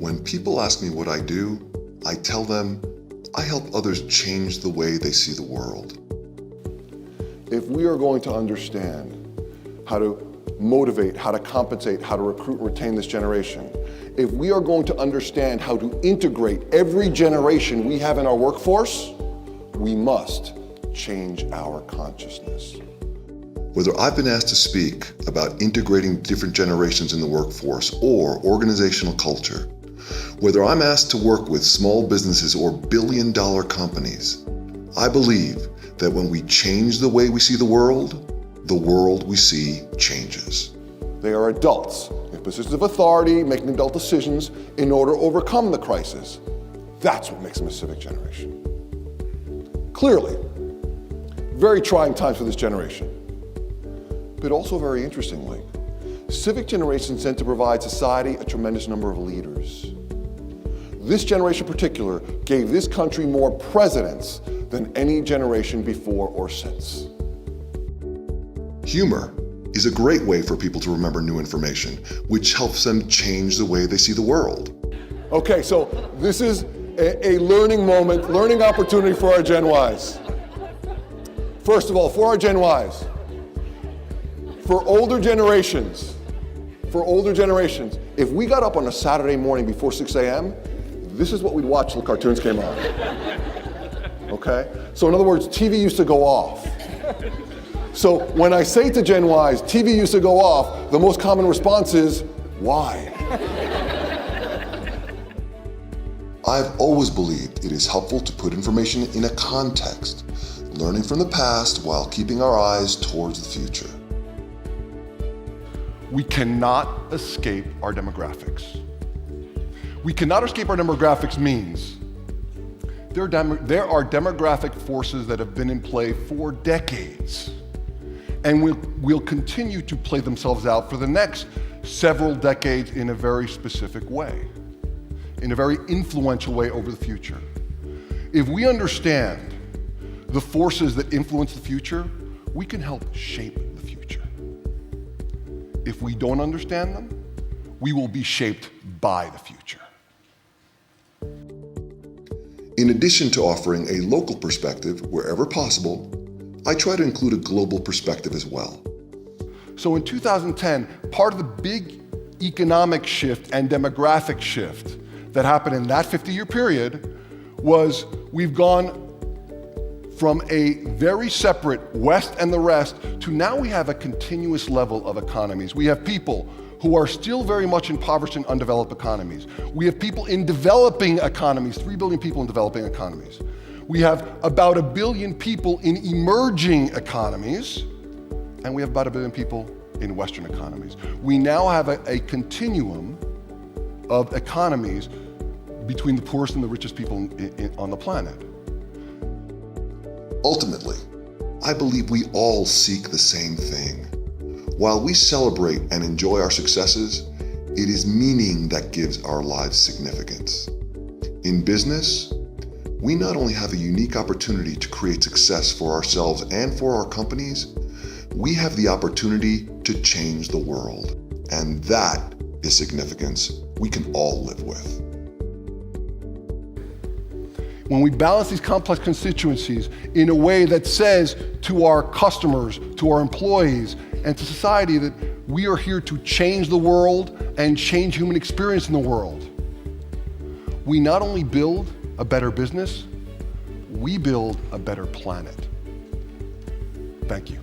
When people ask me what I do, I tell them I help others change the way they see the world. If we are going to understand how to motivate, how to compensate, how to recruit and retain this generation, if we are going to understand how to integrate every generation we have in our workforce, we must change our consciousness. Whether I've been asked to speak about integrating different generations in the workforce or organizational culture, whether I'm asked to work with small businesses or billion-dollar companies, I believe that when we change the way we see the world we see changes. They are adults in positions of authority, making adult decisions in order to overcome the crisis. That's what makes them a civic generation. Clearly, very trying times for this generation, but also very interestingly, civic generations tend to provide society a tremendous number of leaders. This generation in particular gave this country more presidents than any generation before or since. Humor is a great way for people to remember new information, which helps them change the way they see the world. Okay, so this is a learning moment, learning opportunity for our Gen Ys. First of all, for our Gen Ys, for older generations, if we got up on a Saturday morning before 6 a.m., this is what we'd watch till the cartoons came on. Okay? So in other words, TV used to go off. So when I say to Gen Ys, TV used to go off, the most common response is, why? I've always believed it is helpful to put information in a context, learning from the past while keeping our eyes towards the future. We cannot escape our demographics. We cannot escape our demographics means there are demographic forces that have been in play for decades and will continue to play themselves out for the next several decades in a very specific way, in a very influential way over the future. If we understand the forces that influence the future, we can help shape the future. If we don't understand them, we will be shaped by the future. In addition to offering a local perspective wherever possible, I try to include a global perspective as well. So in 2010, part of the big economic shift and demographic shift that happened in that 50-year period was we've gone from a very separate West and the rest to now we have a continuous level of economies. We have people who are still very much impoverished in undeveloped economies. We have people in developing economies, 3 billion people in developing economies. We have about 1 billion people in emerging economies, and we have about 1 billion people in Western economies. We now have a continuum of economies between the poorest and the richest people on the planet. Ultimately, I believe we all seek the same thing. While we celebrate and enjoy our successes, it is meaning that gives our lives significance. In business, we not only have a unique opportunity to create success for ourselves and for our companies, we have the opportunity to change the world. And that is significance we can all live with. When we balance these complex constituencies in a way that says to our customers, to our employees, and to society that we are here to change the world and change human experience in the world, we not only build a better business, we build a better planet. Thank you.